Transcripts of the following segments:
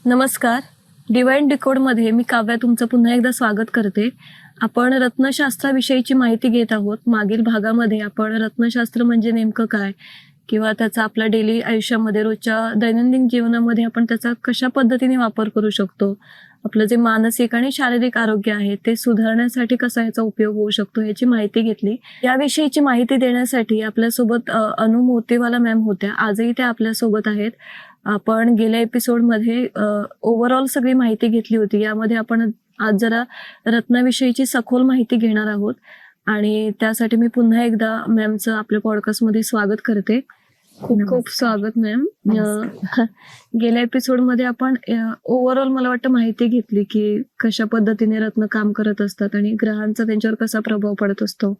नमस्कार. डिवाइन डिकोडमध्ये मी काव्या तुमचं पुन्हा एकदा स्वागत करते. आपण रत्नशास्त्राविषयीची माहिती घेत आहोत. मागील भागामध्ये आपण रत्नशास्त्र म्हणजे नेमकं काय किंवा त्याचा आपल्या डेली आयुष्यामध्ये रोजच्या दैनंदिन जीवनामध्ये आपण त्याचा कशा पद्धतीने वापर करू शकतो, आपलं जे मानसिक आणि शारीरिक आरोग्य आहे ते सुधारण्यासाठी कसा याचा उपयोग होऊ शकतो याची माहिती घेतली. याविषयीची माहिती देण्यासाठी आपल्यासोबत अनु मोतेवाला मॅम होत्या. आजही त्या आपल्यासोबत आहेत. आपण गेल्या एपिसोडमध्ये ओव्हरऑल सगळी माहिती घेतली होती. यामध्ये आपण आज जरा रत्नाविषयीची सखोल माहिती घेणार आहोत आणि त्यासाठी मी पुन्हा एकदा मॅमचं आपल्या पॉडकास्टमध्ये स्वागत करते. खूप खूप स्वागत मॅम. गेल्या एपिसोडमध्ये आपण ओव्हरऑल मला वाटतं माहिती घेतली की कशा पद्धतीने रत्न काम करत असतात आणि ग्रहांचा त्यांच्यावर कसा प्रभाव पडत असतो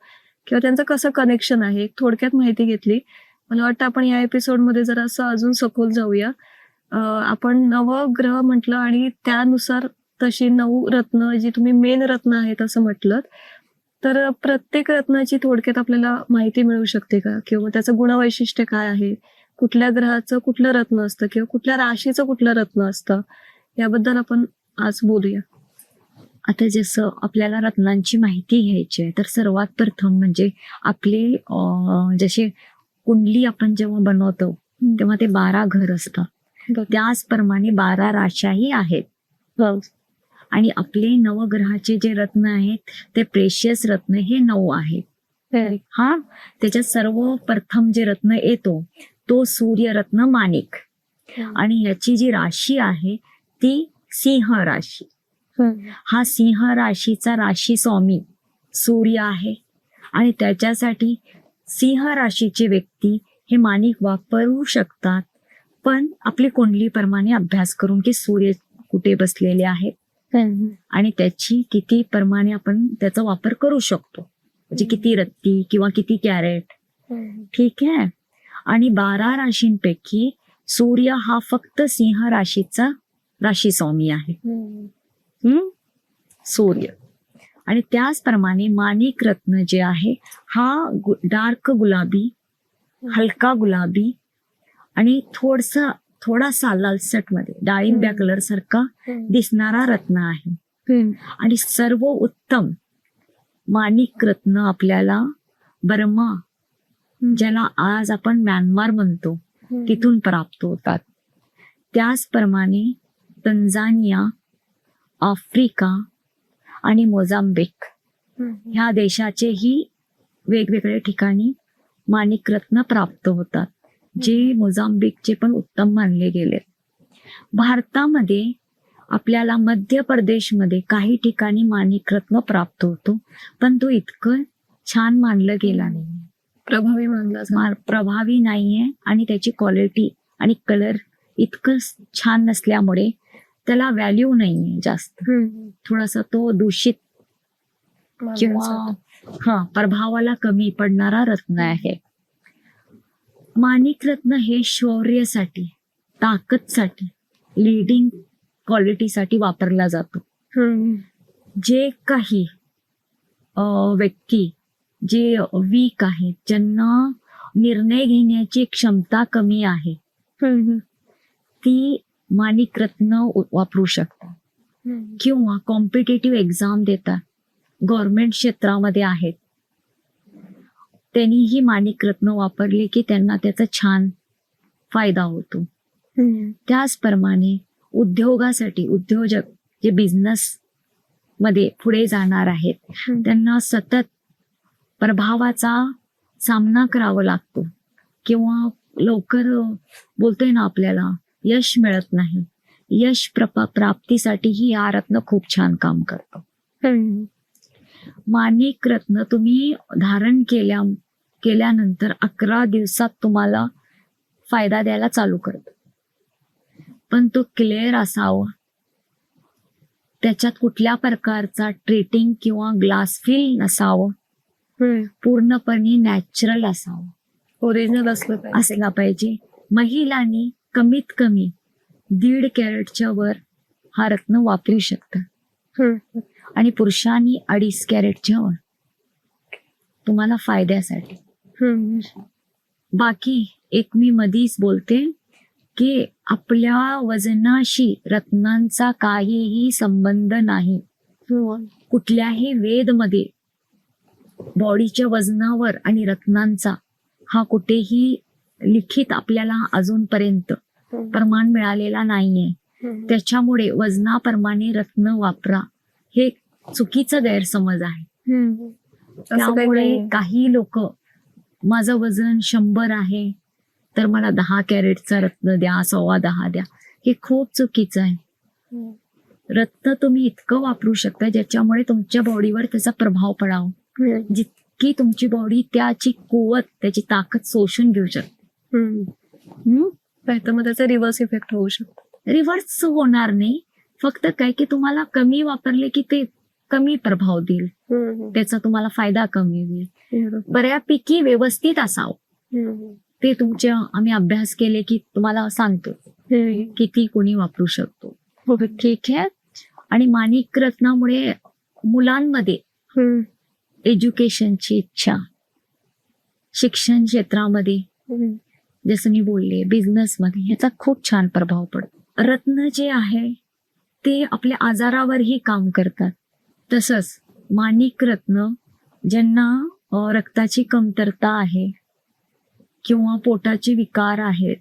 किंवा त्यांचं कसं कनेक्शन आहे, थोडक्यात माहिती घेतली. मला वाटतं आपण या एपिसोडमध्ये जरा असं अजून सखोल जाऊया. आपण नवग्रह म्हटलं आणि त्यानुसार तशी 9 रत्न जी तुम्ही मेन रत्न आहेत असं म्हटलं, तर प्रत्येक रत्नाची थोडक्यात आपल्याला माहिती मिळू शकते का? किंवा त्याचं गुणवैशिष्ट्य काय आहे? कुठल्या ग्रहाचं कुठलं रत्न असतं किंवा कुठल्या राशीचं कुठलं रत्न असतं? याबद्दल आपण आज बोलूया. आता जसं आपल्याला रत्नांची माहिती घ्यायची आहे, तर सर्वात प्रथम म्हणजे आपले जसे कुंडली आपण जेव्हा बनवतो तेव्हा ते 12 घर असतात. त्याचप्रमाणे 12 राशाही आहेत. आणि आपले नवग्रहाचे जे रत्न आहेत ते प्रेशियस रत्न हे 9 आहेत. हा, त्याच्यात सर्वप्रथम जे रत्न येतो तो सूर्यरत्न माणिक. आणि याची जी राशी आहे ती सिंह राशी. हा सिंह राशीचा राशी स्वामी सूर्य आहे आणि त्याच्यासाठी सिंह राशीचे व्यक्ती हे माणिक वापरू शकतात, पण आपली कुंडलीप्रमाणे अभ्यास करून की सूर्य कुठे बसलेले आहेत आणि त्याची किती प्रमाणे आपण त्याचा वापर करू शकतो, म्हणजे किती रत्ती किंवा किती कॅरेट. ठीक आहे. आणि 12 राशींपैकी सूर्य हा फक्त सिंह राशीचा राशी स्वामी आहे. सूर्य. आणि त्याचप्रमाणे माणिक रत्न जे आहे हा डार्क गुलाबी, हलका गुलाबी आणि थोडासा लालसट मध्ये डाळिंब्या कलर सारखा दिसणारा रत्न आहे. आणि सर्व उत्तम माणिक रत्न आपल्याला बर्मा, ज्याला आज आपण म्यानमार म्हणतो, तिथून प्राप्त होतात. त्याचप्रमाणे तंझानिया, आफ्रिका आणि मोझांबिक ह्या देशाचेही वेगवेगळ्या ठिकाणी माणिक रत्न प्राप्त होतात, जे मोझांबिकचे पण उत्तम मानले गेले. भारतामध्ये आपल्याला मध्य प्रदेशमध्ये काही ठिकाणी माणिक रत्न प्राप्त होतो, पण तो इतकं छान मानलं गेला नाही, प्रभावी नाहीये आणि त्याची क्वालिटी आणि कलर इतकं छान नसल्यामुळे त्याला व्हॅल्यू नाहीये जास्त. थोडासा तो दूषित किंवा प्रभावाला कमी पडणारा रत्न आहे. माणिक रत्न हे शौर्यासाठी, ताकदसाठी, लीडिंग क्वालिटीसाठी वापरला जातो. जे काही व्यक्ती जे वीक आहेत, ज्यांना निर्णय घेण्याची क्षमता कमी आहे, ती माणिक रत्न वापरू शकतात. किंवा कॉम्पिटेटिव्ह एक्झाम देतात, गव्हर्नमेंट क्षेत्रामध्ये आहेत, त्यांनीही माणिक रत्न वापरले की त्यांना त्याचा छान फायदा होतो. त्याचप्रमाणे उद्योगासाठी, उद्योजक जे बिझनेस मध्ये पुढे जाणार आहेत, त्यांना सतत प्रभावाचा सामना करावा लागतो किंवा लवकर बोलतोय ना आपल्याला यश मिळत नाही. यश प्राप्तीसाठीही हा रत्न खूप छान काम करतो. माणिक रत्न तुम्ही धारण केल्यानंतर 11 दिवसात तुम्हाला फायदा द्यायला चालू करतो, पण तो क्लिअर असावा, त्याच्यात कुठल्या प्रकारचा ट्रीटिंग किंवा ग्लास फिल नसावं, पूर्णपणे नॅचरल असावं, ओरिजिनल असला पाहिजे. महिलांनी कमीत कमी 1.5 कॅरेटच्या वर हा रत्न वापरू शकतात आणि पुरुषांनी 2.5 कॅरेटच्या वर, तुम्हाला फायद्यासाठी. बाकी एक मी मधीच बोलते, की आपल्या वजनाशी रत्नांचा काहीही संबंध नाही. कुठल्याही वेदमध्ये बॉडीच्या वजनावर आणि रत्नांचा हा कुठेही लिखित आपल्याला अजूनपर्यंत प्रमाण मिळालेला नाहीये. त्याच्यामुळे वजनाप्रमाणे रत्न वापरा हे चुकीचं गैरसमज आहे. त्यामुळे काही लोक माझं वजन 100 आहे तर मला 10 कॅरेटचा रत्न द्या, 10.25 द्या, हे खूप चुकीचं आहे. रत्न तुम्ही इतकं वापरू शकता ज्याच्यामुळे तुमच्या बॉडीवर त्याचा प्रभाव पडावा, जितकी तुमची बॉडी त्याची कुवत त्याची ताकद शोषून घेऊ शकते. तर मग त्याचा रिव्हर्स इफेक्ट होऊ शकतो. रिव्हर्स होणार नाही, फक्त काय की तुम्हाला कमी वापरले की ते कमी प्रभाव देईल, त्याचा तुम्हाला फायदा कमी होईल. बऱ्यापैकी व्यवस्थित असावं ते तुमच्या आम्ही अभ्यास केले की तुम्हाला सांगतो किती कोणी वापरू शकतो. ठीक आहे. आणि माणिक रत्नामुळे मुलांमध्ये एज्युकेशनची इच्छा, शिक्षण क्षेत्रामध्ये जसं मी बोलले, बिझनेस मध्ये ह्याचा खूप छान प्रभाव पडतो. रत्न जे आहे ते आपल्या आजारावरही काम करतात. तसंच माणिक रत्न ज्यांना रक्ताची कमतरता आहे किंवा पोटाचे विकार आहेत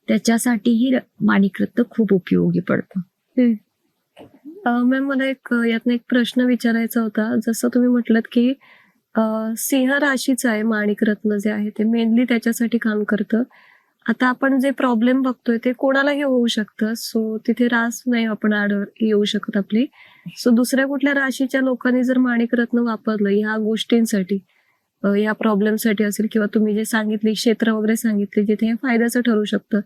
त्याच्यासाठीही माणिक रत्न खूप उपयोगी पडतं. मॅम मला यातनं एक प्रश्न विचारायचा होता. जसं तुम्ही म्हटलं की सिंह राशीचं आहे माणिक रत्न जे आहे ते मेनली त्याच्यासाठी काम करतं. आता आपण जे प्रॉब्लेम बघतोय ते कोणालाही होऊ शकतं, सो तिथे रास नाही आपण येऊ शकत आपली. सो दुसऱ्या कुठल्या राशीच्या लोकांनी जर माणिक रत्न वापरलं ह्या गोष्टींसाठी, या प्रॉब्लेमसाठी असेल किंवा तुम्ही जे सांगितले क्षेत्र वगैरे सांगितले जिथे हे फायद्याचं ठरू शकतं,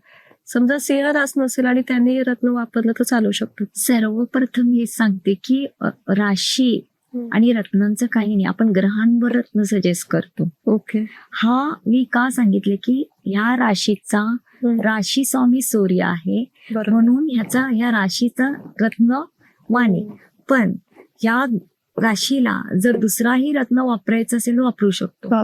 समजा सिंह रास नसेल आणि त्यांनी हे रत्न वापरलं तर चालू शकतं. सर्वप्रथम हे सांगते की राशी आणि रत्नांचं काही नाही, आपण ग्रहांवर रत्न सजेस्ट करतो. ओके. हा मी का सांगितले की ह्या राशीचा राशी स्वामी सूर्य आहे, म्हणून ह्या राशीचा रत्न माणिक. पण या राशीला जर दुसराही रत्न वापरायचं असेल वापरू शकतो.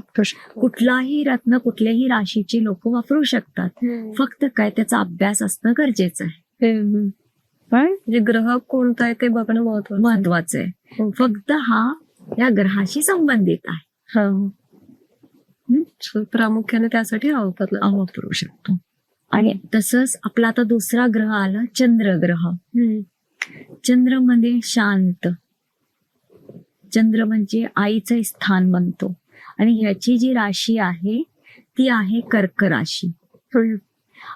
कुठलाही रत्न कुठल्याही राशीची लोक वापरू शकतात, फक्त काय त्याचा अभ्यास असणं गरजेचं आहे. म्हणजे ग्रह कोणता आहे ते बघणं महत्वाचं आहे. फक्त हा या ग्रहाशी संबंधित आहे. प्रामुख्याने त्यासाठी वापरू शकतो. आणि तसंच आपला आता दुसरा ग्रह आला चंद्रग्रह. चंद्र म्हणजे शांत, चंद्र म्हणजे आईचं स्थान बनतो. आणि ह्याची जी राशी आहे ती आहे कर्क राशी.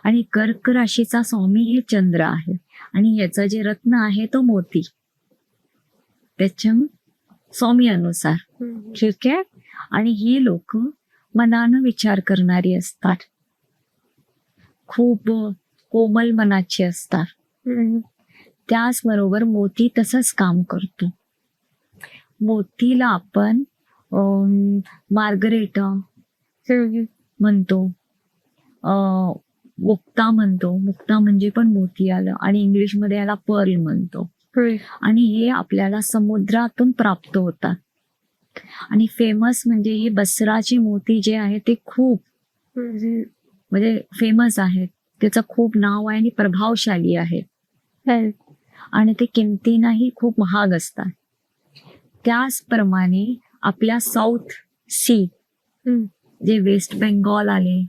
आणि कर्क राशीचा स्वामी हे चंद्र आहे आणि याचं जे रत्न आहे तो मोती, त्याच्या स्वामी अनुसार. ठीक आहे. आणि ही लोक मनानं विचार करणारी असतात, खूप कोमल मनाची असतात. त्याचबरोबर मोती तसंच काम करतो. मोतीला आपण मार्गरेटा म्हणतो, मुक्ता म्हणतो. मुक्ता म्हणजे पण मोती आलं आणि इंग्लिशमध्ये याला पर्ल म्हणतो. आणि हे आपल्याला समुद्रातून प्राप्त होतात. आणि फेमस म्हणजे हे बसराचे मोती जे आहे ते खूप म्हणजे फेमस आहेत, त्याचं खूप नाव आहे आणि प्रभावशाली आहे. आणि ते किमतीनंही खूप महाग असतात. त्याचप्रमाणे आपल्या साऊथ सी जे वेस्ट बेंगॉल आले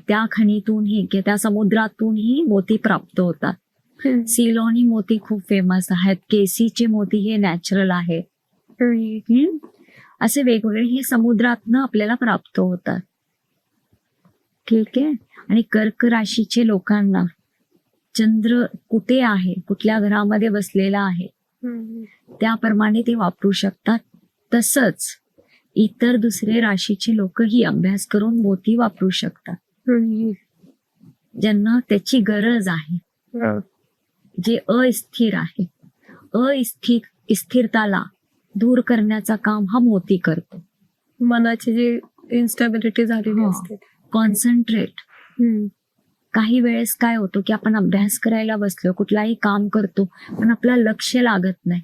त्या खणीतूनही त्या समुद्रातूनही मोती प्राप्त होतात. सिलोनी मोती खूप फेमस आहेत. केसीचे मोती हे नॅचरल आहेत. असे वेगवेगळे हे समुद्रातनं आपल्याला प्राप्त होतात. ठीक आहे. आणि कर्क राशीचे लोकांना चंद्र कुठे आहे, कुठल्या घरामध्ये बसलेला आहे त्याप्रमाणे ते वापरू शकतात. तसंच इतर दुसरे राशीचे लोकही अभ्यास करून मोती वापरू शकतात, ज्यांना त्याची गरज आहे. जे अस्थिर आहे, स्थिरताला दूर करण्याचं काम हा मोती करतो. मनाची जी इन्स्टॅबिलिटी झालेली असते, कॉन्सन्ट्रेट. काही वेळेस काय होतं की आपण अभ्यास करायला बसलो, कुठलाही काम करतो, पण आपलं लक्ष लागत नाही.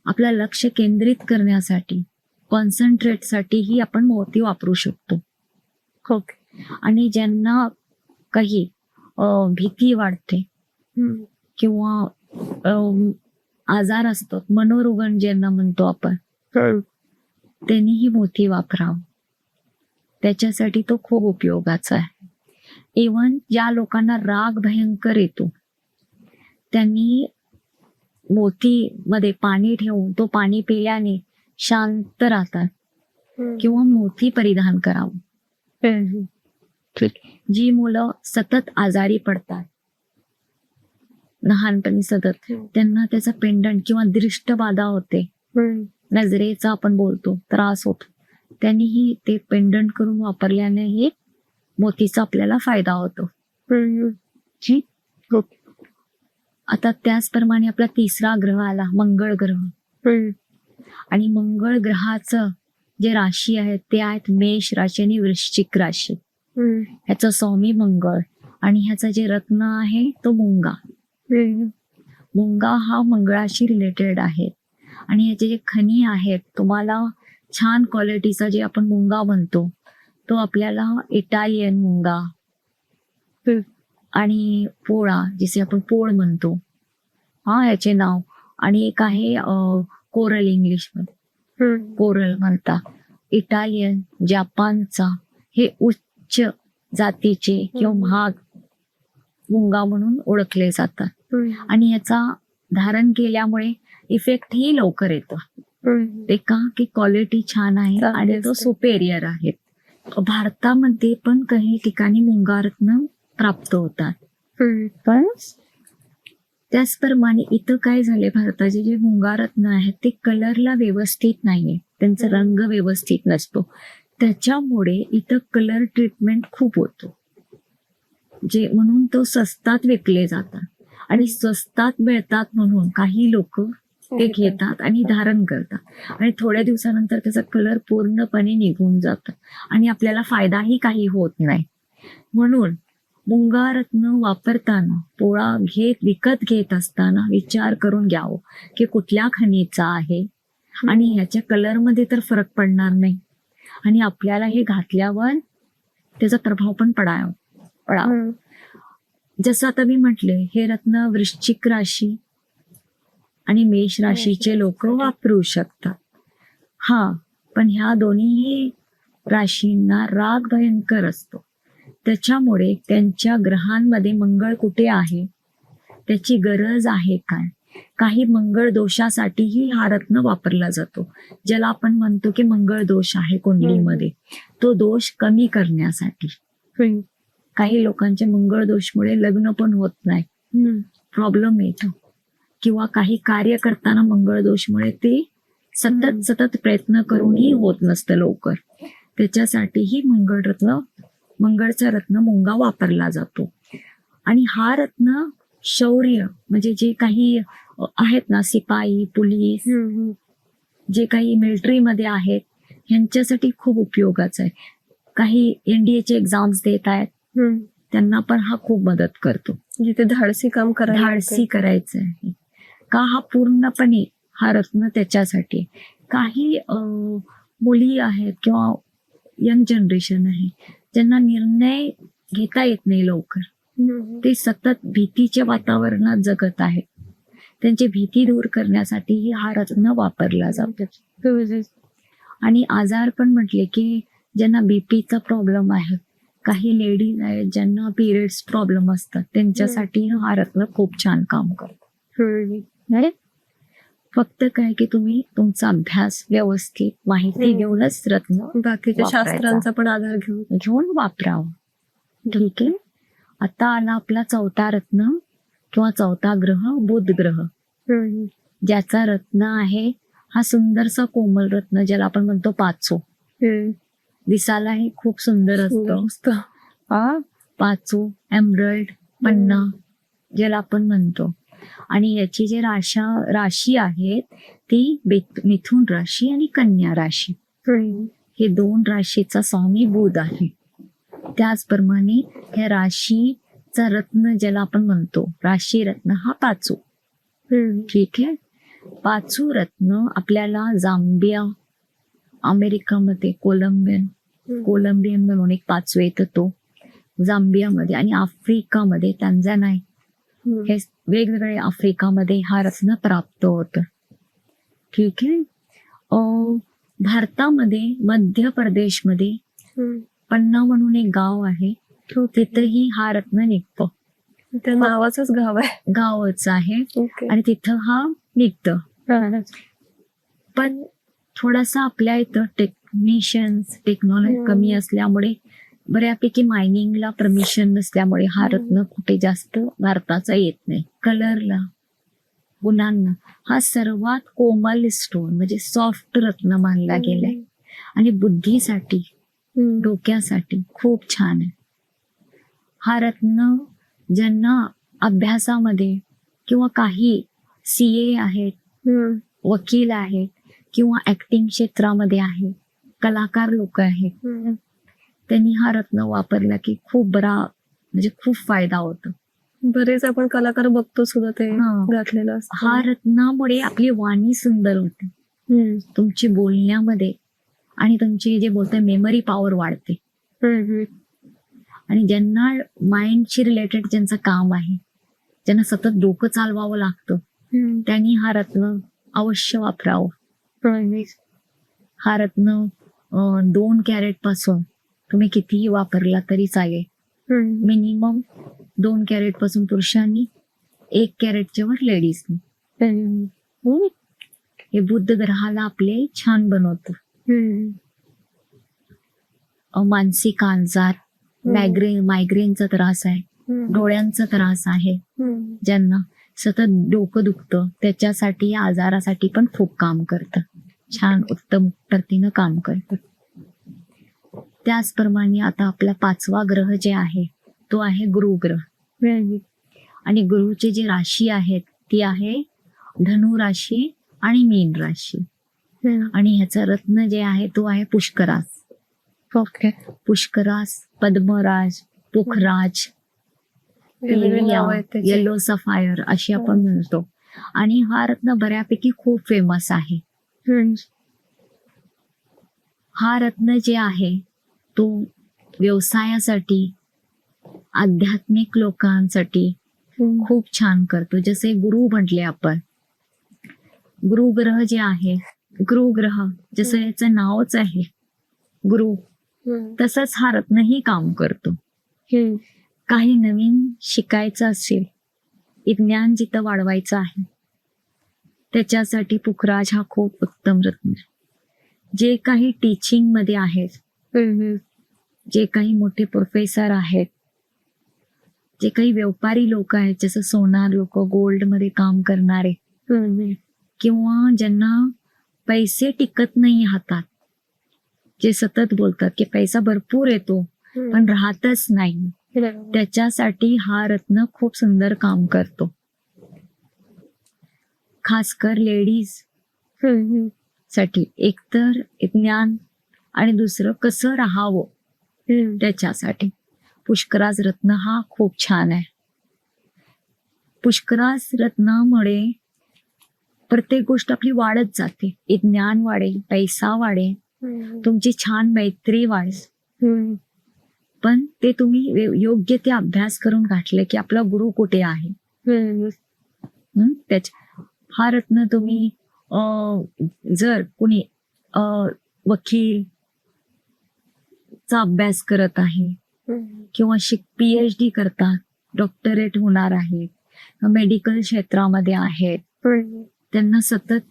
आपलं लक्ष केंद्रित करण्यासाठी, कॉन्सन्ट्रेट साठीही आपण मोती वापरू शकतो. आणि ज्यांना काही भीती वाढते किंवा आजार असतात, मनोरुग्ण ज्यांना म्हणतो आपण, त्यांनी ही मोती वापरावं. त्याच्यासाठी तो खूप उपयोगाचा आहे. इव्हन ज्या लोकांना राग भयंकर येतो त्यांनी मोतीमध्ये पाणी ठेवून तो पाणी पिल्याने शांत राहतात, किंवा मोती परिधान करावं. ठीक. जी मुलं सतत आजारी पडतात लहानपणी सतत, त्यांना त्याचा पेंडंट किंवा दृष्टबाधा होते, नजरेचा आपण बोलतो त्रास होतो, त्यांनीही ते पेंडंट करून वापरल्यानेही मोतीचा आपल्याला फायदा होतो. ठीक. आता त्याचप्रमाणे आपला तिसरा ग्रह आला, मंगळ ग्रह. आणि मंगळ ग्रहाचं जे राशी आहेत ते आहेत मेष राशी आणि वृश्चिक राशी. ह्याचा स्वामी मंगळ, आणि ह्याचा जे रत्न आहे तो मुंगा. मुंगा हा मंगळाशी रिलेटेड आहे. आणि ह्याचे जे खनी आहेत, तुम्हाला छान क्वालिटीचा जे आपण मुंगा म्हणतो तो आपल्याला इटालियन मुंगा आणि पोळा, जिथे आपण पोळ म्हणतो, हा याचे नाव. आणि एक आहे कोरल, इंग्लिश मध्ये कोरल म्हणता. इटालियन, जपानचा हे उच्च जातीचे किंवा महाग मुंगा म्हणून ओळखले जातात. आणि याचा धारण केल्यामुळे इफेक्ट ही लवकर येतो. ते का की क्वालिटी छान आहे आणि तो सुपेरियर आहे. भारतामध्ये पण काही ठिकाणी मुंगारत्न प्राप्त होतात. पण त्याचप्रमाणे इथं काय झाले, भारताचे जे मुंगारत्न आहेत ते कलरला व्यवस्थित नाहीये, त्यांचा रंग व्यवस्थित नसतो. त्याच्यामुळे इथं कलर ट्रीटमेंट खूप होतो, जे म्हणून तो स्वस्तात विकले जातात. आणि स्वस्तात मिळतात म्हणून काही लोक ते घेतात आणि धारण करतात, आणि थोड्या दिवसानंतर त्याचा कलर पूर्णपणे निघून जातो आणि आपल्याला फायदाही काही होत नाही. म्हणून मुंगारत्न वापरताना, पोळा विकत घेत असताना विचार करून घ्यावं की कुठल्या खनिचा आहे, आणि ह्याच्या कलरमध्ये तर फरक पडणार नाही, आणि आपल्याला हे घातल्यावर त्याचा प्रभाव पण पडावा. जसं आता मी म्हटले, हे रत्न वृश्चिक राशी आणि मेष राशीचे लोक वापरू शकतात. हा, पण ह्या दोन्ही राशींना राग भयंकर असतो. त्याच्यामुळे त्यांच्या ग्रहांमध्ये मंगळ कुठे आहे, त्याची गरज आहे काय. काही मंगळ दोषासाठीही हा रत्न वापरला जातो, ज्याला आपण म्हणतो की मंगळ दोष आहे कुंडलीमध्ये, तो दोष कमी करण्यासाठी. काही लोकांच्या मंगळ दोषमुळे लग्न पण होत नाही, प्रॉब्लेम येतो, किंवा काही कार्य करताना मंगळ दोषमुळे ते सतत प्रयत्न करूनही होत नसतं लवकर. त्याच्यासाठीही मंगळचा रत्न मुंगा वापरला जातो. आणि हा रत्न शौर्य, म्हणजे जे काही आहेत ना, सिपाई, पोलीस, जे काही मिलिटरीमध्ये आहेत, ह्यांच्यासाठी खूप उपयोगाचा आहे. काही NDAचे एक्झाम्स देत आहेत, त्यांना पण हा खूप मदत करतो, जिथे धाडसी काम करायचं आहे का, हा पूर्णपणे हा रत्न त्याच्यासाठी. काही मुली आहेत किंवा यंग जनरेशन आहे ज्यांना निर्णय घेता येत नाही लवकर, ते सतत भीतीच्या वातावरणात जगत आहेत, त्यांची भीती दूर करण्यासाठी हा रत्न वापरला जातो. आणि आजार पण म्हटले की ज्यांना बीपीचा प्रॉब्लेम आहे, काही लेडीज आहेत ज्यांना पिरियड्स प्रॉब्लेम असतात, त्यांच्यासाठी हा रत्न खूप छान काम करतो. फक्त काय की तुम्ही तुमचा अभ्यास व्यवस्थित माहिती घेऊनच रत्न, बाकीच्या शास्त्रांचा पण आधार घेऊन वापरावं. ठीक आहे. आता आला आपला चौथा रत्न किंवा चौथा ग्रह, बुध ग्रह, ज्याचा रत्न आहे हा सुंदरसा कोमल रत्न, ज्याला आपण म्हणतो पाचो. दिसायला हे खूप सुंदर असतं. पाचो, एमरल्ड, पन्ना ज्याला आपण म्हणतो. आणि याची जे राशी आहेत ती मिथुन राशी आणि कन्या राशी, हे दोन राशीचा स्वामी बुध आहे. त्याचप्रमाणे ह्या राशीचा रत्न ज्याला आपण म्हणतो राशी रत्न हा पाचू. ठीक आहे. पाचू रत्न आपल्याला जांबिया, अमेरिकामध्ये कोलंबियन म्हणून एक पाचू येतो तो, जांबियामध्ये आणि आफ्रिकामध्ये तांझानिया हे वेगवेगळे आफ्रिकामध्ये हा रत्न प्राप्त होतं. ठीक आहे. भारतामध्ये मध्य प्रदेशमध्ये पन्ना म्हणून एक गाव आहे, तिथंही हा रत्न निघतो. त्या नावाचंच गाव आहे. गावच आहे ओके. आणि तिथं हा निघतं. पण थोडासा आपल्या इथं टेक्नॉलॉजी कमी असल्यामुळे, बऱ्यापैकी मायनिंगला परमिशन नसल्यामुळे हा रत्न कुठे जास्त भारताचा येत नाही. कलरला, गुणांना हा सर्वात कोमल स्टोन म्हणजे सॉफ्ट रत्न मानला गेलाय आणि बुद्धीसाठी, डोक्यासाठी खूप छान आहे. हा रत्न ज्यांना अभ्यासामध्ये किंवा काही CA आहेत, वकील आहेत किंवा ऍक्टिंग क्षेत्रामध्ये आहेत, कलाकार लोक आहेत, त्यांनी हा रत्न वापरला की खूप बरा म्हणजे खूप फायदा होतो. बरेच आपण कलाकार बघतो सुद्धा ते घातलेलं असतं. हा रत्नामुळे आपली वाणी सुंदर होते, तुमची बोलण्यामध्ये आणि तुमची जे बोलताय मेमरी पॉवर वाढते. आणि ज्यांना माइंडशी रिलेटेड ज्यांचं काम आहे, ज्यांना सतत डोकं चालवावं लागतं, त्यांनी हा रत्न अवश्य वापरावं. हा रत्न 2 कॅरेट पासून तुम्ही कितीही वापरला तरी चालेल. मिनिमम 2 कॅरेट पासून पुरुषांनी, 1 कॅरेटच्या वर लेडीजनी. हे बुद्ध ग्रहाला आपले छान बनवतं. मानसिक आजार, मायग्रेनचा त्रास आहे, डोळ्यांचा त्रास आहे, ज्यांना सतत डोकं दुखतं त्याच्यासाठी, या आजारासाठी पण खूप काम करतं. छान उत्तम प्रतीनं काम करतं. त्याचप्रमाणे आता आपला 5वा ग्रह जे आहे तो आहे गुरु ग्रह. आणि गुरुची जी राशी आहे ती आहे धनु राशी आणि मीन राशी. आणि ह्याचा रत्न जे आहे तो आहे पुष्कराज. पुष्कराज, पद्मराज, पुखराज, येलो सफायर अशी आपण म्हणतो. आणि हा रत्न बऱ्यापैकी खूप फेमस आहे. हा रत्न जे आहे तो व्यवसायासाठी, आध्यात्मिक लोकांसाठी खूप छान करतो. जसे गुरु म्हटले आपण, गुरुग्रह जे आहे, गुरुग्रह जसं याचं नावच आहे गुरु, तसंच हा रत्नही काम करतो. काही नवीन शिकायचं असेल, ज्ञान जिथं वाढवायचं आहे, त्याच्यासाठी पुखराज हा खूप उत्तम रत्न. जे काही टीचिंग मध्ये आहेत, जे काही मोठे प्रोफेसर आहेत, जे काही व्यापारी लोक आहेत, जसं सोनार लोक, गोल्ड मध्ये काम करणारे, किंवा ज्यांना पैसे टिकत नाही हातात, जे सतत बोलतात की पैसा भरपूर येतो पण राहतच नाही, त्याच्यासाठी हा रत्न खूप सुंदर काम करतो. खासकर लेडीज साठी एकतर ज्ञान आणि दुसरं कसं राहावं त्याच्यासाठी पुष्कराज रत्न हा खूप छान आहे. पुष्कराज रत्नामुळे प्रत्येक गोष्ट आपली वाढत जाते. ज्ञान वाढेल, पैसा वाढेल, तुमची छान मैत्री वाढेल. पण ते तुम्ही योग्य ते अभ्यास करून घातले की आपला गुरु कुठे आहे. हा रत्न तुम्ही जर कुणी वकील चा अभ्यास करत आहे किंवा PhD करतात, डॉक्टरेट होणार आहेत, मेडिकल क्षेत्रामध्ये आहेत, त्यांना सतत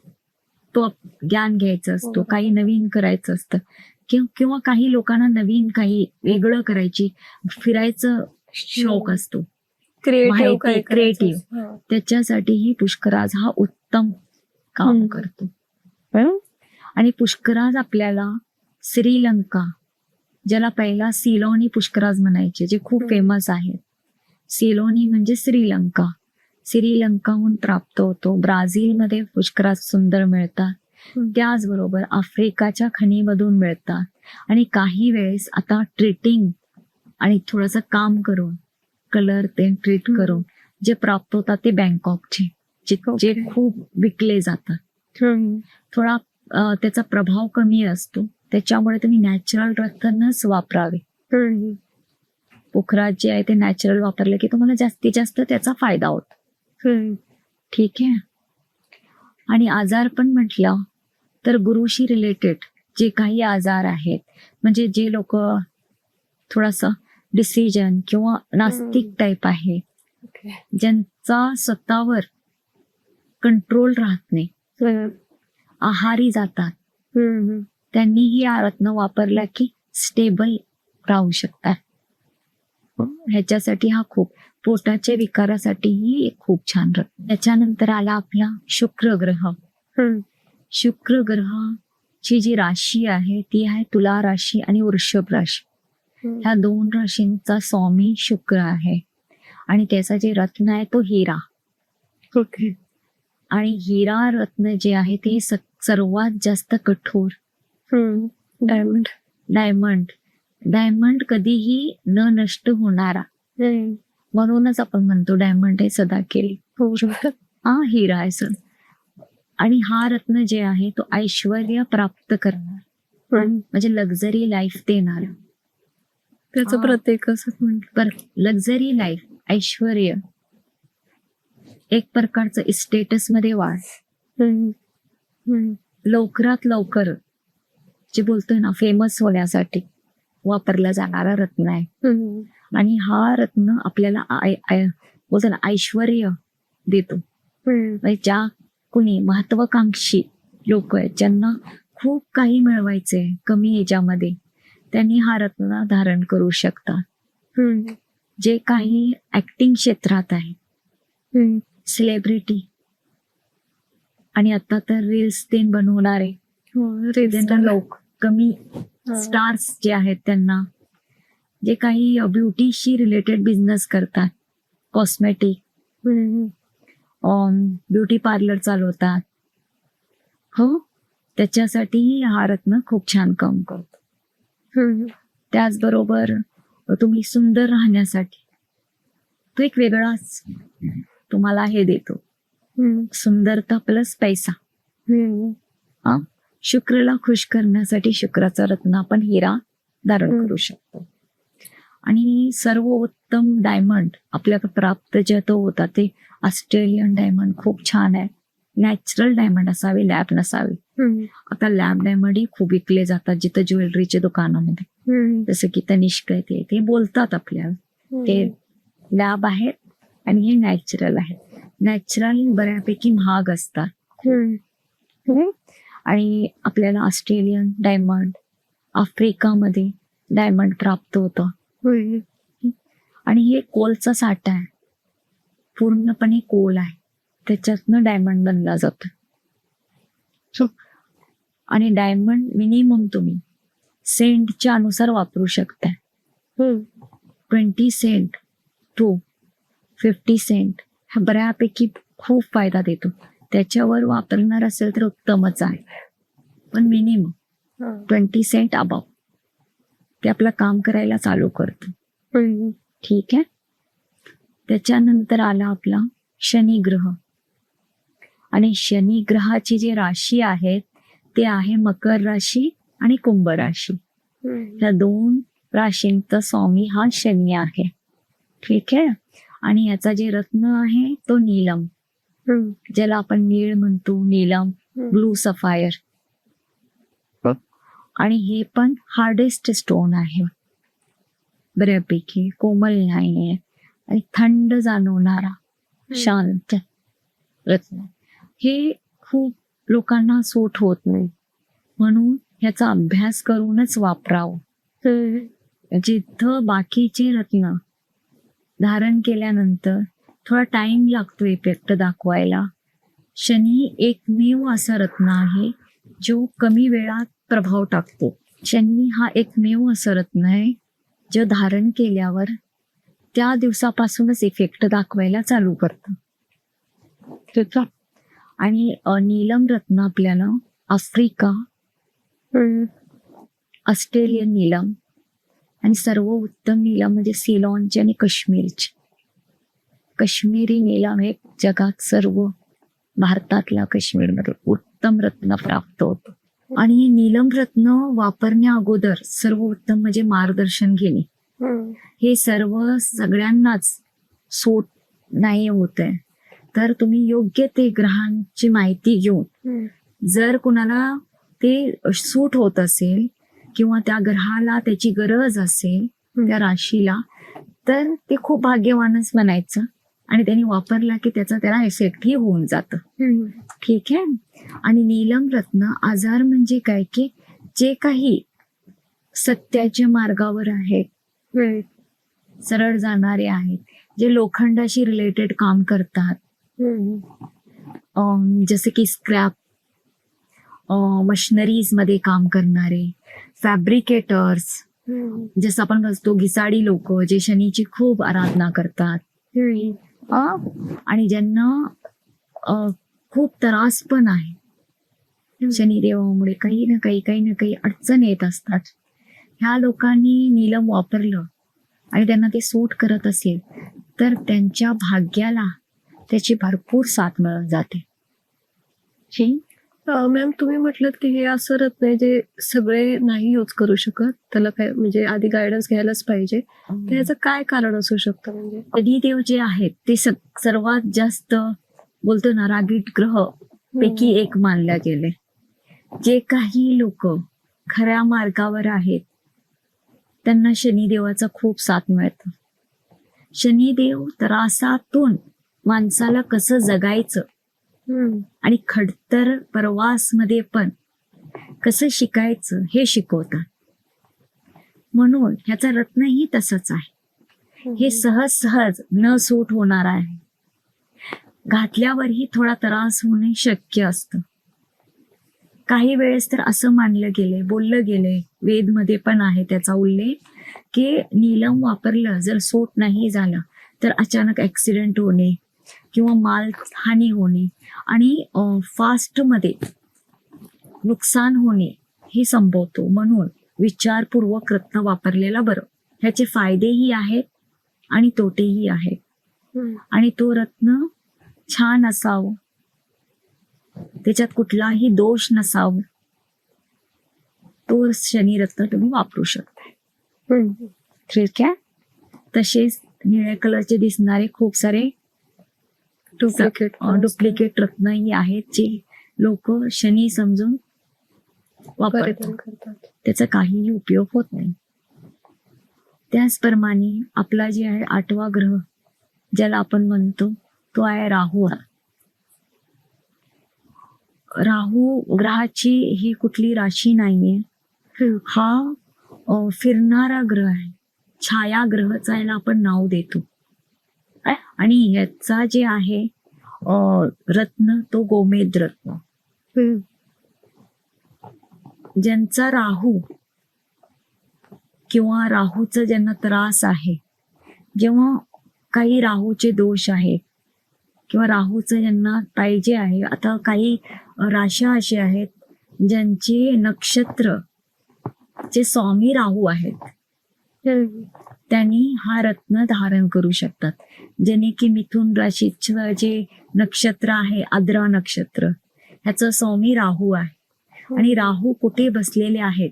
तो ज्ञान घ्यायचं असतो, काही नवीन करायचं असतं, किंवा काही लोकांना नवीन काही वेगळं करायची, फिरायचं शौक असतो, क्रिएटिव्ह, त्याच्यासाठीही पुष्कराज हा उत्तम काम करतो. आणि पुष्कराज आपल्याला श्रीलंका, ज्याला पहिला सिलोनी पुष्कराज म्हणायचे, जे खूप फेमस आहे. सिलोनी म्हणजे श्रीलंका, श्रीलंकाहून प्राप्त होतो. ब्राझीलमध्ये पुष्कराज सुंदर मिळतात, त्याचबरोबर आफ्रिकाच्या खणीमधून मिळतात. आणि काही वेळेस आता ट्रीटिंग आणि थोडंसं काम करून, कलर ते ट्रीट करून जे प्राप्त होतात ते बँकॉकचे, जे खूप विकले जातात. थोडा त्याचा प्रभाव कमी असतो, त्याच्यामुळे तुम्ही नॅचरल रत्नच वापरावे. पोखराज जे आहे ते नॅचरल वापरलं की तुम्हाला जास्तीत जास्त त्याचा फायदा होतो. ठीक आहे. आणि आजार पण म्हटलं तर गुरुशी रिलेटेड जे काही आजार आहेत, म्हणजे जे लोक थोडासा डिसिजन किंवा नास्तिक टाईप आहे, ज्यांचा स्वतःवर कंट्रोल राहत नाही, आहारी जातात, त्यांनीही हा रत्न वापरला की स्टेबल राहू शकतात. ह्याच्यासाठी हा खूप पोटाच्या विकारासाठीही खूप छान रत्न. त्याच्यानंतर आला आपला शुक्र ग्रह. शुक्र ग्रहाची जी राशी आहे ती आहे तुला राशी आणि वृषभ राशी. ह्या 2 राशींचा स्वामी शुक्र आहे आणि त्याचा जे रत्न आहे तो हिरा. आणि हिरा रत्न जे आहे ते सर्वात जास्त कठोर. डायमंड कधीही न नष्ट होणारा, म्हणूनच आपण म्हणतो डायमंड हे सदा केली. हा हिरा आहे सर. आणि हा रत्न जे आहे तो ऐश्वर्य प्राप्त करणार, म्हणजे लक्झरी लाईफ देणार. त्याचं प्रत्येक असं म्हणलं. लक्झरी लाईफ, ऐश्वर्य, एक प्रकारचं स्टेटस मध्ये वाढ, लवकरात लवकर जे बोलतोय ना फेमस होण्यासाठी वापरला जाणारा रत्न आहे. आणि हा रत्न आपल्याला बोलतो ना ऐश्वर्य देतो. म्हणजे ज्या कुणी महत्वाकांक्षी लोक आहेत, ज्यांना खूप काही मिळवायचंय कमी याच्यामध्ये, त्यांनी हा रत्न धारण करू शकतात. जे काही ऍक्टिंग क्षेत्रात आहे, सेलिब्रिटी, आणि आता तर रील्स ते बनवणारे लोक, कमी स्टार्स जे आहेत, त्यांना जे काही ब्युटीशी रिलेटेड बिझनेस करतात, कॉस्मेटिक, ब्युटी पार्लर चालवतात, हो, त्याच्यासाठी हा रत्न खूप छान काम करतो. त्याचबरोबर तुम्ही सुंदर राहण्यासाठी तो एक वेगळाच तुम्हाला हे देतो, सुंदरता प्लस पैसा. शुक्रला खुश करण्यासाठी शुक्राचा रत्न आपण हिरा धारण करू शकतो. आणि सर्वोत्तम डायमंड आपल्याला प्राप्त जे तो होता ते ऑस्ट्रेलियन डायमंड खूप छान आहे. नॅचरल डायमंड असावे, लॅब नसावे. आता लॅब डायमंड ही खूप विकले जातात जिथं ज्वेलरीच्या दुकानामध्ये, जसं की तनिष्क आहे, ते बोलतात आपल्याला ते लॅब आहेत आणि हे नॅचरल आहेत. नॅचरल बऱ्यापैकी महाग असतात. आणि आपल्याला ऑस्ट्रेलियन डायमंड, आफ्रिकामध्ये डायमंड प्राप्त होतं. आणि हे कोलचा साठा आहे, पूर्णपणे कोल आहे, त्याच्यातनं डायमंड बनला जातो. आणि डायमंड मिनिमम तुम्ही सेंटच्या अनुसार वापरू शकता. 20 सेंट टू 50 सेंट हा बऱ्यापैकी खूप फायदा देतो. त्याच्यावर वापरणार असेल तर उत्तमच आहे, पण मिनिमम 20 सेंट अबाव ते आपलं काम करायला चालू करतं. ठीक आहे. त्याच्यानंतर आला आपला शनी ग्रह. आणि शनी ग्रहाची जी राशी आहे ते आहे मकर राशी आणि कुंभ राशी. या 2 राशींचा स्वामी हा शनी आहे. ठीक आहे. आणि याचा जे रत्न आहे तो नीलम, ज्याला आपण नीळ म्हणतो, नीलम, ब्लू सफायर. आणि हे पण हार्डेस्ट स्टोन आहे, बऱ्यापैकी कोमल नाहीये आणि थंड जाणवणारा शांत रत्न. हे खूप लोकांना सूट होत नाही, म्हणून ह्याचा अभ्यास करूनच वापरावं. जिथं बाकीचे रत्न धारण केल्यानंतर थोडा टाइम लागतो इफेक्ट दाखवायला, शनी एकमेव असा रत्न आहे जो कमी वेळात प्रभाव टाकतो. शनी हा एकमेव असं रत्न आहे जो धारण केल्यावर त्या दिवसापासूनच इफेक्ट दाखवायला चालू करतं. आणि नीलम रत्न आपल्याला आफ्रिका, ऑस्ट्रेलियन नीलम आणि सर्व उत्तम नीलम म्हणजे सिलॉनचे आणि काश्मीरचे. काश्मीरी नीलम हे जगात सर्व भारतातल्या काश्मीरमध्ये उत्तम रत्न प्राप्त होतं. आणि नीलम रत्न वापरण्या अगोदर सर्वोत्तम म्हणजे मार्गदर्शन घेणे. हे सर्व सगळ्यांनाच सूट नाही होत आहे. तर तुम्ही योग्य ते ग्रहांची माहिती घेऊन जर कुणाला ते सूट होत असेल किंवा त्या ग्रहाला त्याची गरज असेल त्या राशीला, तर ते खूप भाग्यवानच म्हणायचं आणि त्यांनी वापरला की त्याला इफेक्टही होऊन जातं. ठीक आहे. आणि नीलम रत्न आजार म्हणजे काय की जे काही सत्याच्या मार्गावर आहेत, सरळ जाणारे आहेत, जे लोखंडाशी रिलेटेड काम करतात, जसे की स्क्रॅप मशिनरीज मध्ये काम करणारे, फॅब्रिकेटर्स, जसं आपण बघतो घिसाडी लोक जे शनीची खूप आराधना करतात, आणि ज्यांना खूप त्रास पण आहे शनिदेवामुळे, काही ना काही अडचण येत असतात. ह्या लोकांनी नीलम वापरलं आणि त्यांना ते सूट करत असेल तर त्यांच्या भाग्याला त्याची भरपूर साथ मिळत जाते. मॅम, तुम्ही म्हटलं की हे असं रत्न आहे जे सगळे नाही यूज करू शकत, त्याला काय म्हणजे आधी गायडन्स घ्यायलाच पाहिजे. तर याचं काय कारण असू शकतं? म्हणजे शनिदेव जे आहेत ते सर्वात जास्त बोलतो ना रागीट ग्रह पैकी एक मानल्या गेले. जे काही लोक खऱ्या मार्गावर आहेत त्यांना शनिदेवाचा खूप साथ मिळतो. शनिदेव त्रासातून माणसाला कसं जगायचं आणि खडतर प्रवास मध्ये पण कसं शिकायचं हे शिकवतात. म्हणून ह्याचा रत्नही तसंच आहे. हे सहज न सूट होणार आहे. घातल्यावरही थोडा त्रास होणे शक्य असतं. काही वेळेस तर असं मानलं गेले, बोललं गेले, वेदमध्ये पण आहे त्याचा उल्लेख, की नीलम वापरलं जर सूट नाही झालं तर अचानक ऍक्सिडेंट होणे किंवा मालहानी होणे आणि फास्ट मध्ये नुकसान होणे हे संभवतो. म्हणून विचारपूर्वक रत्न वापरलेला बरं. ह्याचे फायदेही आहेत आणि तोटेही आहेत. आणि तो रत्न छान असावं, त्याच्यात कुठलाही दोष नसावं, तो शनिरत्न तुम्ही वापरू शकता. ठीक आहे. तसेच निळ्या कलरचे दिसणारे खूप सारे डुप्लिकेट रत्नही आहेत जे लोक शनी समजून वापरतात. त्याचा काहीही उपयोग होत नाही. त्याचप्रमाणे आपला जे आहे 8वा ग्रह ज्याला आपण म्हणतो तो आहे राहू. राहू ग्रहाची ही कुठली राशी नाहीये. हा फिरणारा ग्रह आहे. छाया ग्रहाचा याला आपण नाव देतो. आणि ह्याचा जे आहे रत्न तो गोमेद रत्न. ज्यांचा राहू किंवा राहूचा ज्यांना त्रास आहे, जेव्हा काही राहूचे दोष आहेत किंवा राहूचं ज्यांना पाहिजे आहे, आता काही राशा असे आहेत ज्यांचे नक्षत्र जे स्वामी राहू आहेत, त्यांनी हा रत्न धारण करू शकतात. ज्याने की मिथुन राशीचं जे नक्षत्र आहे आद्रा नक्षत्र, ह्याचं स्वामी राहू आहे आणि राहू कुठे बसलेले आहेत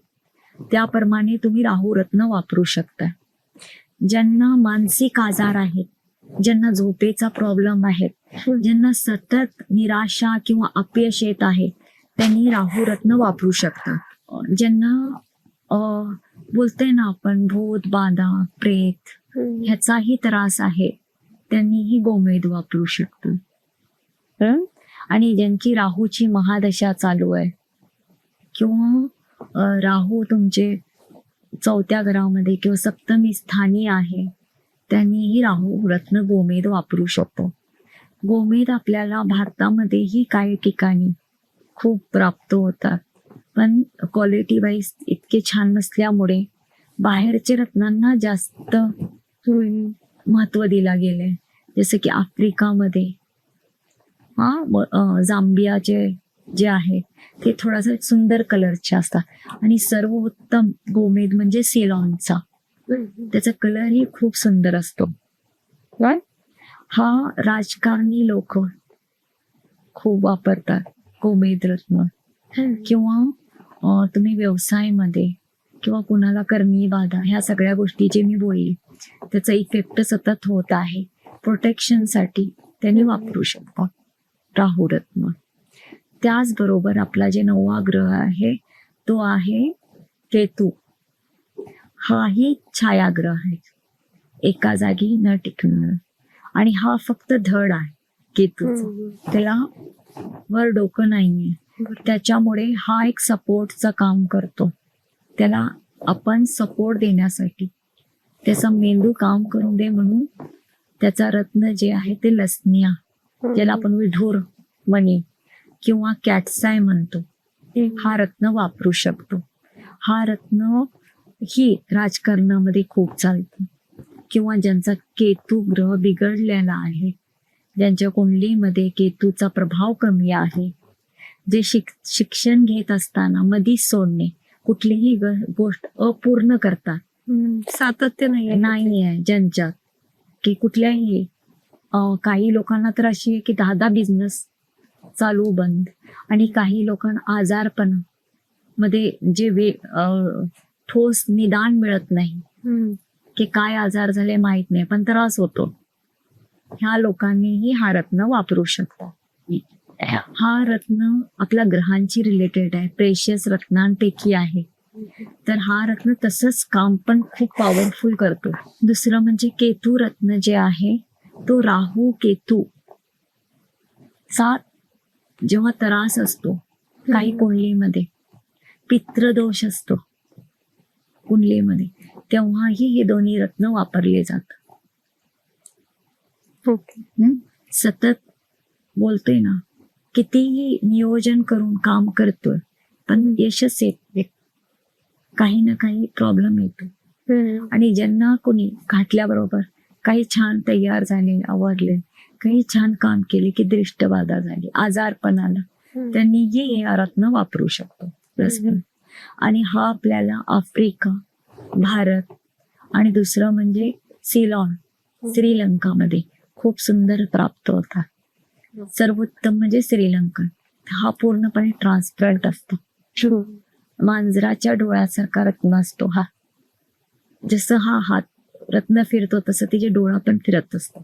त्याप्रमाणे तुम्ही राहू रत्न वापरू शकता. ज्यांना मानसिक आजार आहेत, ज्यांना झोपेचा प्रॉब्लेम आहे, ज्यांना सतत निराशा किंवा अपयश येत आहे, त्यांनी राहू रत्न वापरू शकता. ज्यांना बोलते ना आपण भूत बाधा प्रेत ह्याचाही त्रास आहे, त्यांनीही गोमेद वापरू शकतो. आणि ज्यांची राहूची महादशा चालू आहे किंवा राहू तुमचे 4थ्या घरामध्ये किंवा सप्तमी स्थानी आहे, त्यांनीही राहू रत्न गोमेद वापरू शकतो. गोमेद आपल्याला भारतामध्येही काही ठिकाणी खूप प्राप्त होतात, पण क्वालिटी वाईज इतके छान नसल्यामुळे बाहेरचे रत्नांना जास्त महत्व दिला गेले. जसं की आफ्रिकामध्ये जांबियाचे जे आहे ते थोडासा सुंदर कलरचे असतात आणि सर्वोत्तम गोमेद म्हणजे सिलॉनचा. त्याचा कलरही खूप सुंदर असतो. हा राजकारणी लोक खूप वापरतात गोमेद रत्न. किंवा तुम्ही व्यवसायामध्ये किंवा कुणाला कर्मी बाधा ह्या सगळ्या गोष्टी जे मी बोलली त्याचा इफेक्ट सतत होत आहे, प्रोटेक्शनसाठी त्यांनी वापरू शकतो राहू रत्न. त्याचबरोबर आपला जे 9वा ग्रह आहे तो आहे केतू. हाही छायाग्रह आहे, एका जागी न टिकणार, आणि हा फक्त धड आहे केतूचा, त्याला वर डोकं नाहीये. त्याच्यामुळे हा एक सपोर्टचं काम करतो. त्याला आपण सपोर्ट देण्यासाठी त्याचा मेंदू काम करून दे म्हणून त्याचा रत्न जे आहे ते लसनिया, ज्याला आपण विढूर मणी किंवा कॅटसाय म्हणतो, हा रत्न वापरू शकतो. हा रत्न ही राजकारणामध्ये खूप चालतो, किंवा ज्यांचा केतू ग्रह बिघडलेला आहे, ज्यांच्या कुंडलीमध्ये केतूचा प्रभाव कमी आहे, जे शिक्षण घेत असताना मधीच सोडणे, कुठलीही गोष्ट अपूर्ण करतात, सातत्य नाही आहे ज्यांच्यात, की कुठल्याही काही लोकांना तर अशी आहे की 10 बिझनेस चालू बंद, आणि काही लोकांना आजारपण मध्ये जे ठोस निदान मिळत नाही, की काय आजार झाले माहित नाही पण त्रास होतो. ह्या लोकांनीही हा रत्न वापरू शकतात. हा रत्न आपल्या ग्रहांची रिलेटेड आहे, प्रेशियस रत्नांपैकी आहे. तर हा रत्न तसंच काम पण खूप पॉवरफुल करतो. दुसरं म्हणजे केतू रत्न जे आहे तो राहू केतू चा जेव्हा त्रास असतो काही कुंडलीमध्ये, पितृदोष असतो कुंडलीमध्ये, तेव्हाही हे दोन्ही रत्न वापरले जातात. सतत बोलतोय ना, कितीही नियोजन करून काम करतोय पण यशच येत नाही, काही ना काही प्रॉब्लेम येतो. आणि ज्यांना कोणी घातल्याबरोबर काही छान तयार झाले, आवडले, काही छान काम केले की दृष्टबाधा झाली, आजारपण आला, त्यांनीही हे रत्न वापरू शकतो. आणि हा आपल्याला आफ्रिका, भारत आणि दुसरं म्हणजे सिलॉन, श्रीलंकामध्ये खूप सुंदर प्राप्त होता. सर्वोत्तम म्हणजे श्रीलंकन. हा पूर्णपणे ट्रान्सपरंट असतो, मांजराच्या डोळ्यासारखा रत्न असतो हा. जसं हा हात रत्न फिरतो तसं तिचे डोळा पण फिरत असतो.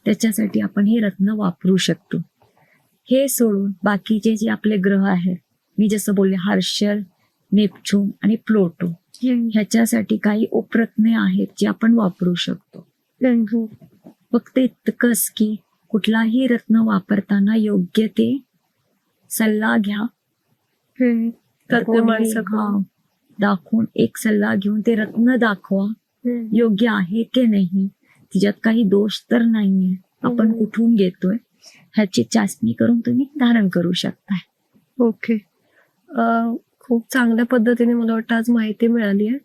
त्याच्यासाठी आपण हे रत्न वापरू शकतो. हे सोडून बाकीचे जे आपले ग्रह आहेत, मी जसं बोलले हर्षल, नेपच्यून आणि प्लुटो, ह्याच्यासाठी काही उपरत्ने आहेत जे आपण वापरू शकतो. फक्त इतकंच की कुठलाही रत्न वापरताना योग्य ते सल्ला घ्या, दाखवून एक सल्ला घेऊन ते रत्न दाखवा, योग्य आहे की नाही, तिच्यात काही दोष तर नाहीये, आपण कुठून घेतोय ह्याची चाचणी करून तुम्ही धारण करू शकता. ओके. खूप चांगल्या पद्धतीने मला वाटतं आज माहिती मिळाली आहे.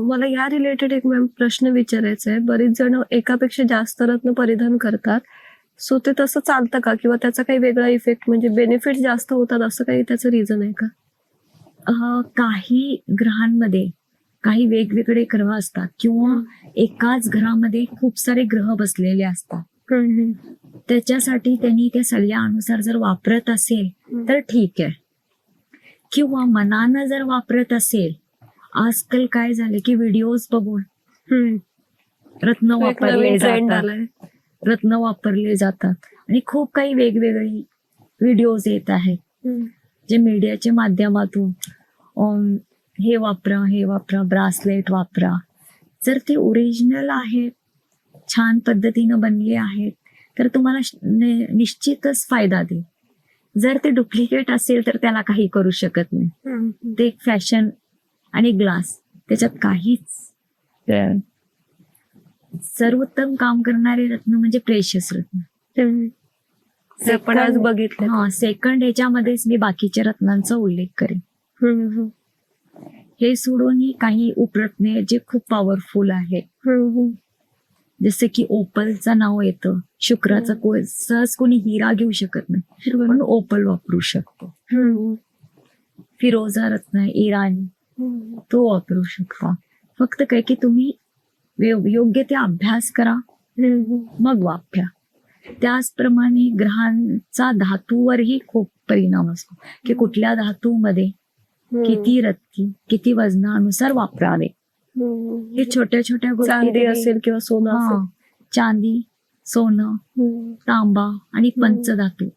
मला या रिलेटेड एक मॅम प्रश्न विचारायचा आहे. बरीच जण एकापेक्षा जास्त रत्न परिधान करतात, सो ते तसं चालतं का, किंवा त्याचा काही वेगळा इफेक्ट म्हणजे बेनिफिट जास्त होतात असं काही त्याचं रिझन आहे का? काही ग्रहांमध्ये काही वेगवेगळे ग्रह असतात, किंवा एकाच घरामध्ये खूप सारे ग्रह बसलेले असतात. त्याच्यासाठी त्यांनी त्या सल्ल्यानुसार जर वापरत असेल तर ठीक आहे, किंवा मनानं जर वापरत असेल. आजकाल काय झालं की व्हिडिओज बघून रत्न वापरले जातात, आणि खूप काही वेगवेगळे व्हिडिओज येत आहेत जे मीडियाच्या माध्यमातून हे वापरा, ब्रासलेट वापरा. जर ते ओरिजिनल आहेत, छान पद्धतीनं बनले आहेत, तर तुम्हाला निश्चितच फायदा देईल. जर ते डुप्लिकेट असेल तर त्याला काही करू शकत नाही. ते फॅशन आणि ग्लास, त्याच्यात काहीच. सर्वोत्तम काम करणारे रत्न म्हणजे प्रेशियस रत्न. आपण आज बघितलं. सेकंड ह्याच्यामध्येच मी बाकीच्या रत्नांचा उल्लेख करेन. हे सोडूनही काही उपरत्ने जे खूप पॉवरफुल आहेत, जसे की ओपलचं नाव येतं. शुक्राचा सहज कोणी हिरा घेऊ शकत नाही, पण ओपल वापरू शकतो. फिरोजा रत्न आहे इराणी, तो वापरू शकता. फक्त काय की तुम्ही योग्य ते अभ्यास करा, मग वापरा. त्याचप्रमाणे ग्रहांचा धातूवरही खूप परिणाम असतो, की कुठल्या धातूमध्ये किती रत्ती, किती वजनानुसार वापरावे. हे छोट्या छोट्या गोष्टी चांदी तुम्ही- असेल किंवा सोनं हा, असेल. चांदी, सोनं, तांबा आणि पंचधातू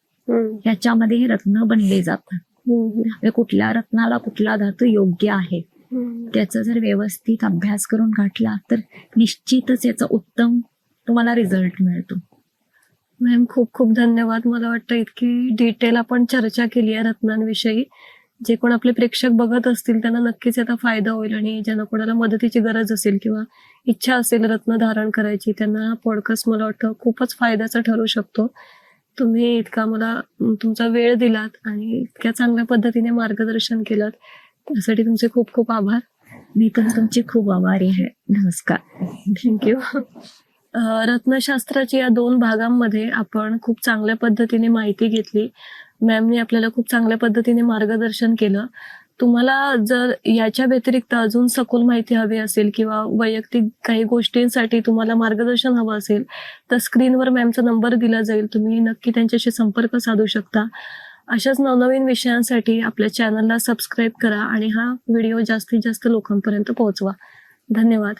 ह्याच्यामध्ये हे रत्न बनले जातात. म्हणजे कुठल्या रत्नाला कुठला धातू योग्य आहे त्याचा जर व्यवस्थित अभ्यास करून घातला तर निश्चितच याचा उत्तम तुम्हाला रिझल्ट मिळतो. मॅम खूप खूप धन्यवाद. मला वाटतं इतकी डिटेल आपण चर्चा केली आहे रत्नांविषयी. जे कोण आपले प्रेक्षक बघत असतील त्यांना नक्कीच याचा फायदा होईल, आणि ज्यांना कोणाला मदतीची गरज असेल किंवा इच्छा असेल रत्न धारण करायची त्यांना पॉडकास्ट मला वाटतं खूपच फायद्याचा ठरू शकतो. तुम्ही इतका मला तुमचा वेळ दिलात आणि इतक्या चांगल्या पद्धतीने मार्गदर्शन केलं त्यासाठी तुमचे खूप खूप आभार. मी पण तुमची खूप आभारी आहे. नमस्कार. थँक्यू. रत्नशास्त्राची या 2 भागांमध्ये आपण खूप चांगल्या पद्धतीने माहिती घेतली. मॅमने आपल्याला खूप चांगल्या पद्धतीने मार्गदर्शन केलं. तुम्हाला जर याच्या व्यतिरिक्त अजून सखोल माहिती हवी असेल किंवा वैयक्तिक काही गोष्टींसाठी तुम्हाला मार्गदर्शन हवं असेल तर स्क्रीनवर मॅमचा नंबर दिला जाईल. तुम्ही नक्की त्यांच्याशी संपर्क साधू शकता. अशाच नवनवीन विषयांसाठी आपल्या चॅनलला सबस्क्राईब करा आणि हा व्हिडिओ जास्तीत जास्त लोकांपर्यंत पोहोचवा. धन्यवाद.